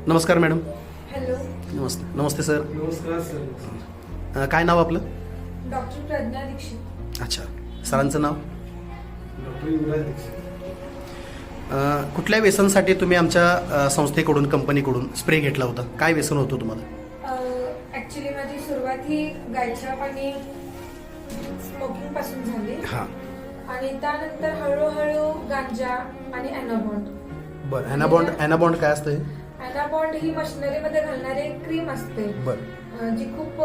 नमस्कार madam. Hello. नमस्ते. नमस्ते sir. नमस्कार sir. काय नाव आपलं? डॉक्टर प्रज्ञा दीक्षित. अच्छा. सरांचं नाव? डॉक्टर युवराज दीक्षित. कुठल्या व्यसनसाठी तुम्ही आमच्या संस्थेकडून कंपनीकडून स्प्रे घेतला होता? काय व्यसन होतं तुम्हाला? ॲक्च्युली माझी सुरुवात ही गायच्या पाणी स्मोकिंग पासून झाली. हां. आणि त्यानंतर हळूहळू गांजा आणि ॲनाबॉन्ड. बरं. ॲनाबॉन्ड काय असतं? ॲनाबॉन्ड ही मशिनरीमध्ये घालणारी एक क्रीम असते. बरं. जी खूप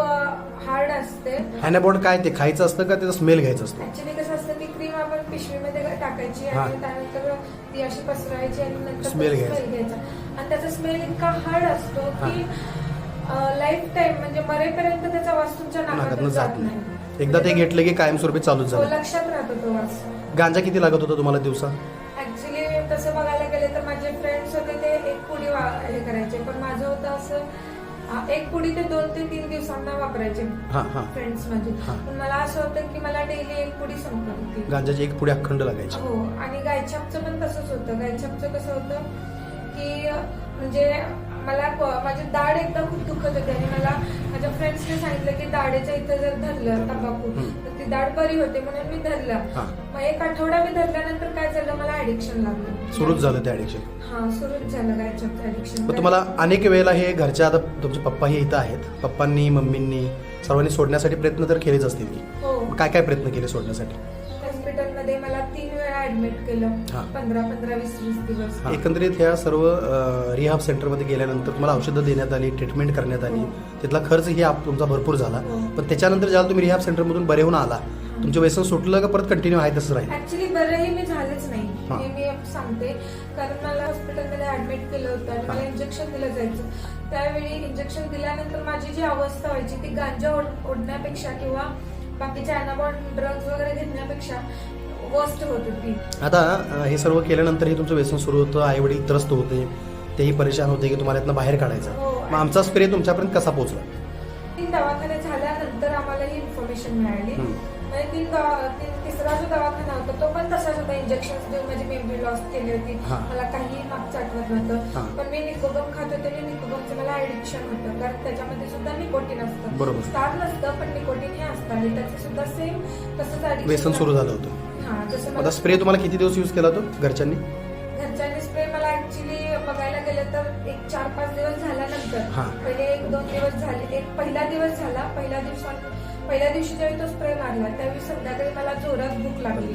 हार्ड असते. ॲनाबॉन्ड काय ते खायचं असतं का त्याचा स्मेल घ्यायचा असतो? ऍक्च्युली कसं असतं ती क्रीम आपण पिशवीमध्ये टाकायची हा. आणि त्यानंतर ती अशी पसरायची आणि नंतर Smell घ्यायचा. आणि त्याचा स्मेल इतका हार्ड असतो की लाईफ टाइम म्हणजे मरेपर्यंत त्याचा वास तुमच्या नाकातून जात नाही. एकदा ते घेतलं की कायमस्वरूपी चालूच तो झालं. लक्षात राहतो तो वास. गांजा किती लागत होता तुम्हाला दिवसा? ऍक्च्युली तसं बघायला गेले तर माझे फ्रेंड्स होते ते एक पुडी हे करायचे, पण माझं होतं असं एक पुडी ते 2 ते 3 दिवसांना वापरायचे फ्रेंड्स माझे. पण मला असं होतं की मला डेली एक पुडी संपत होती. गांजाची एक पुडी अखंड लागायची. हो. आणि गायछापचं पण तसंच होतं. गायछापचं कसं होतं की म्हणजे मला माझी दाढ एकदा खूप दुखत होती आणि मला माझ्या फ्रेंड्सने सांगितलं की दाढेच्या इथं जर धरलं तंबाखू तर ती दाढ बरी होते, म्हणून मी धरलं. मग 1 आठवडा मी धरल्यानंतर काय झालं, मला ऍडिक्शन लागलं. सुरूच झालं ते ऍडिक्शन? हा, सुरूच झालं गायछापचं ऍडिक्शन. पण तुम्हाला अनेक वेळेला हे घरच्या, आता तुमचे पप्पाही इथं आहेत, पप्पांनी मम्मींनी सर्वांनी सोडण्यासाठी प्रयत्न तर केलेच असतील की? हो. काय काय प्रयत्न केले सोडण्यासाठी? हॉस्पिटलमध्ये मला 3 वेळा ऍडमिट केलं. 15-20 दिवस. एकंदरीत ह्या सर्व रिहॅब सेंटरमध्ये गेल्यानंतर तुम्हाला औषधं देण्यात आली, ट्रीटमेंट करण्यात आली, तिथला खर्च ही तुमचा भरपूर झाला. पण त्याच्यानंतर ज्याला तुम्ही रिहॅब सेंटरमधून बरे होऊन आला, तुमचं व्यसन सुटलं का परत कंटिन्यू आहे तसं राहील? ऍक्च्युली बरंही मी झालेच नाही हे मी सांगते. कारण मला हॉस्पिटलमध्ये ऍडमिट केलं होतं आणि मला इंजेक्शन दिलं जायचं. त्यावेळी इंजेक्शन दिल्यानंतर माझी जी अवस्था व्हायची ती गांजा ओढण्यापेक्षा किंवा बाकीच्या ॲनाबॉन्ड ड्रग्ज वगैरे घेण्यापेक्षा वर्स्ट होत होती. आता हे सर्व केल्यानंतरही तुमचं व्यसन सुरू होतं, आई वडील त्रस्त होते, तेही परेशान होते की तुम्हाला यातनं बाहेर काढायचं. मग आमचा स्प्रे तुमच्यापर्यंत कसा पोहोचला? 3 दवाखाने झाल्यानंतर आम्हाला ही इन्फॉर्मेशन मिळाली. म्हणजे तिसरा जो दवाखाना होता तो पण तसाच होता. इंजेक्शन देऊन माझी मेमरी लॉस केली होती. मला काही मागचं आठवत नव्हतं. पण मी निकोबम खात होते आणि निकोबमचं मला ऍडिक्शन होतं, कारण त्याच्यामध्ये सुद्धा निकोटीन असतं. बरोबर. स्टार नसतं पण निकोटीन हे असतं आणि त्याचं सुद्धा सेम तसंच ऍडिक्शन व्यसन सुरू झालं होतं. आता स्प्रे तुम्हाला किती दिवस यूज केला तो घरच्यांनी? घरच्यांनी स्प्रे मला ऍक्च्युली बघायला गेलं तर एक 4-5 दिवस झाल्यानंतर पहिले 1-2 दिवस झाले. एक पहिला दिवस झाला. पहिल्या दिवशी ज्यावेळी तो स्प्रे मारला त्यावेळी संध्याकाळी मला जोरात भूक लागली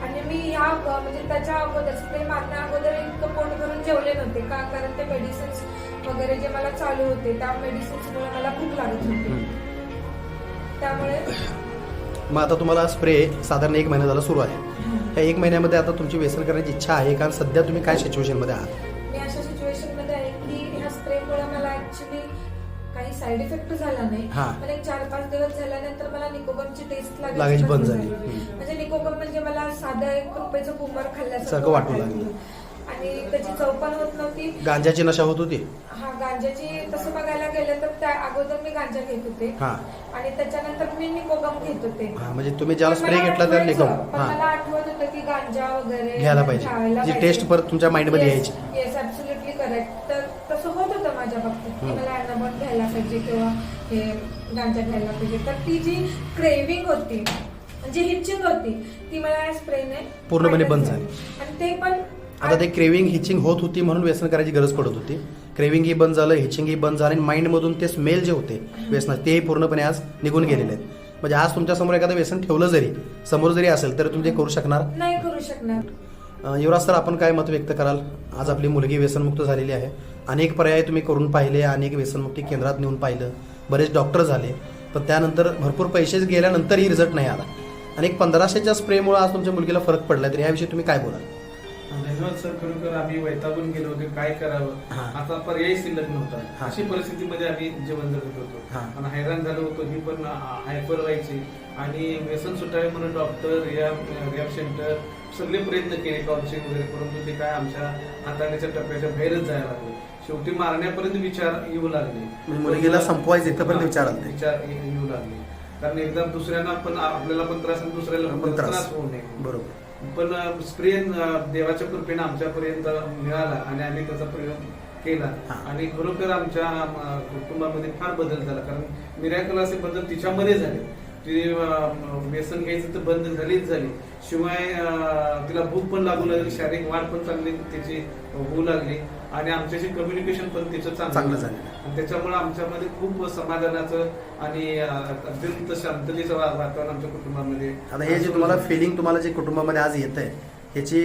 आणि मी म्हणजे त्याच्या अगोदर स्प्रे मारण्या अगोदर इतकं पोट भरून जेवले नव्हते का, कारण ते मेडिसिन्स वगैरे जे मला चालू होते त्या मेडिसिन्समुळे मला भूक लागत होती. त्यामुळे मग आता तुम्हाला स्प्रे साधारण 1 महिना झाला सुरू आहे. या 1 महिन्यामध्ये आता तुमची व्यसन करण्याची इच्छा आहे का? सध्या तुम्ही काय सिच्युएशनमध्ये आहात? मी अशा सिच्युएशनमध्ये आहे की ह्या स्प्रेमुळे मला ऍक्च्युली काही साईड इफेक्ट झाला नाही. पण एक 4-5 दिवस झाल्यानंतर मला निकोबमची टेस्ट लागायची बंद झाली. म्हणजे निकोबम म्हणजे मला साधं 1 रुपयाचं बुमर खाल्ल्यासारखं वाटू लागलं आणि त्याची चव पण होत नव्हती. गांजाची नशा होत होती? हा, गांजाची तसं बघायला गेलं तर त्या अगोदर मी गांजा घेत होते आणि त्याच्यानंतर मी निकोबम घेत होते. म्हणजे तुम्ही ज्याला स्प्रे घेतला त्या निकोबम मला आठवत होतं की गांजा वगैरे घ्यायला पाहिजे, जी टेस्ट परत तुमच्या माइंडमध्ये यायची. Yes, absolutely correct. तर तसं होत होतं माझ्या बाबतीत की मला ॲनाबॉन्ड घ्यायला पाहिजे किंवा हे गांजा घ्यायला पाहिजे. तर ती जी क्रेविंग होती म्हणजे हिचिंग होती ती मला या स्प्रेने पूर्णपणे बंद झाली. आणि ते पण आता ते क्रेविंग हिचिंग होत होती म्हणून व्यसन करायची गरज पडत होती. क्रेविंग ही बंद झालं, हिचिंग ही बंद झालं आणि माइंडमधून ते स्मेल जे होते व्यसनात तेही पूर्णपणे आज निघून गेलेले आहेत. म्हणजे आज तुमच्या समोर एखादं व्यसन ठेवलं जरी समोर जरी असेल तर तुम्ही ते करू शकणार नाही. करू शकणार. युवराज सर, आपण काय मत व्यक्त कराल? आज आपली मुलगी व्यसनमुक्त झालेली आहे. अनेक पर्याय तुम्ही करून पाहिले, अनेक व्यसनमुक्ती केंद्रात नेऊन पाहिलं, बरेच डॉक्टर झाले, पण त्यानंतर भरपूर पैसे गेल्यानंतरही रिझल्ट नाही आला. आणि 1500च्या स्प्रेमुळे आज तुमच्या मुलगीला फरक पडला. तर याविषयी तुम्ही काय बोलाल? धन्यवाद सर. खरोखर आम्ही वैतागून गेलो होतो, काय करावं, आता पर्याय शिल्लक नव्हता. अशी परिस्थितीमध्ये आम्ही जीवन जगत होतो आणि हैराण झालो होतो. ही पण हायपर व्हायची आणि व्यसन सुटावे म्हणून डॉक्टर, रिहॅब सेंटर सगळे प्रयत्न केले, काउन्सिलिंग वगैरे, परंतु ते काय आमच्या हाताळण्याच्या टप्प्याच्या बाहेरच जायला लागले. शेवटी मारण्यापर्यंत विचार येऊ लागले. मुलगीला संपवायचं इथपर्यंत विचार येऊ लागले. कारण एकदा दुसऱ्यांना पण आपल्याला पण त्रास आणि दुसऱ्याला पण त्रास होऊ नये. बरोबर. पण स्प्रे देवाच्या कृपेने आमच्यापर्यंत मिळाला आणि आम्ही त्याचा प्रयोग केला आणि खरोखर आमच्या कुटुंबामध्ये फार बदल झाला. कारण मिरॅकल असे बदल तिच्यामध्ये झाले. ती व्यसन घ्यायचं तर बंद झालीच झाली, शिवाय तिला भूक पण लागू लागली, शारीरिक वाढ पण चांगली त्याची होऊ लागली आणि आमच्याशी कम्युनिकेशन पण तिचं चांगलं झालं. आणि त्याच्यामुळे आमच्यामध्ये खूप समाधानाचं आणि अत्यंत शांततेचं वातावरण आमच्या कुटुंबामध्ये. आता हे जे तुम्हाला फिलिंग तुम्हाला जे कुटुंबामध्ये आज येत आहे ह्याची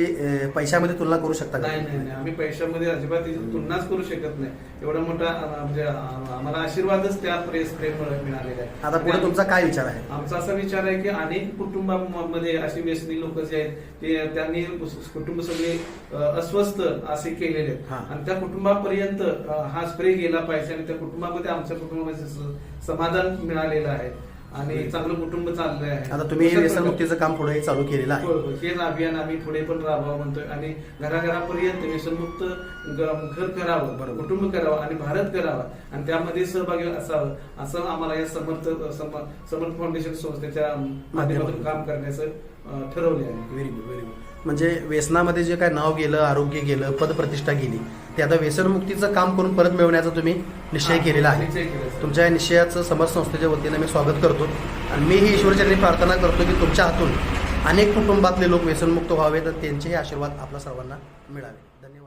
पैशामध्ये तुलना करू शकता का? नाही, आम्ही पैशामध्ये अजिबात त्याची तुलनाच करू शकत नाही. एवढा मोठा म्हणजे आम्हाला आशीर्वादच त्या प्रेममुळे मिळालेला आहे. आता पुढे तुमचा काय विचार आहे? आमचा असा विचार आहे की अनेक कुटुंबामध्ये अशी व्यसनी लोक जे आहेत ते त्यांनी कुटुंब सगळे अस्वस्थ असे केलेले आहेत आणि त्या कुटुंबापर्यंत हा स्प्रे गेला पाहिजे आणि त्या कुटुंबामध्ये आमच्या कुटुंबामध्ये समाधान मिळालेलं आहे आणि चांगलं कुटुंब चाललंय आहे. आता तुम्ही व्यसनमुक्तीचं काम पुढे चालू केलेलं आहे. हेच अभियान आम्ही पुढे पण राबवावं म्हणतोय आणि घराघरापर्यंत व्यसनमुक्त घर करावं, कुटुंब करावं आणि भारत करावा आणि त्यामध्ये सहभागी असावं असं आम्हाला या समर्थ फाउंडेशन संस्थेच्या माध्यमातून काम करण्याचं ठरवले आहे. Very good, very good. म्हणजे व्यसनामध्ये जे काय नाव गेलं, आरोग्य गेलं, पदप्रतिष्ठा गेली, ते आता व्यसनमुक्तीचं काम करून परत मिळवण्याचा तुम्ही निश्चय केलेला आहे. तुमच्या या निश्चयाचं समर्थ संस्थेच्या वतीने मी स्वागत करतो आणि मी ही ईश्वरचरणी प्रार्थना करतो की तुमच्या हातून अनेक कुटुंबातले लोक व्यसनमुक्त व्हावेत आणि त्यांचेही आशीर्वाद आपल्या सर्वांना मिळावे. धन्यवाद.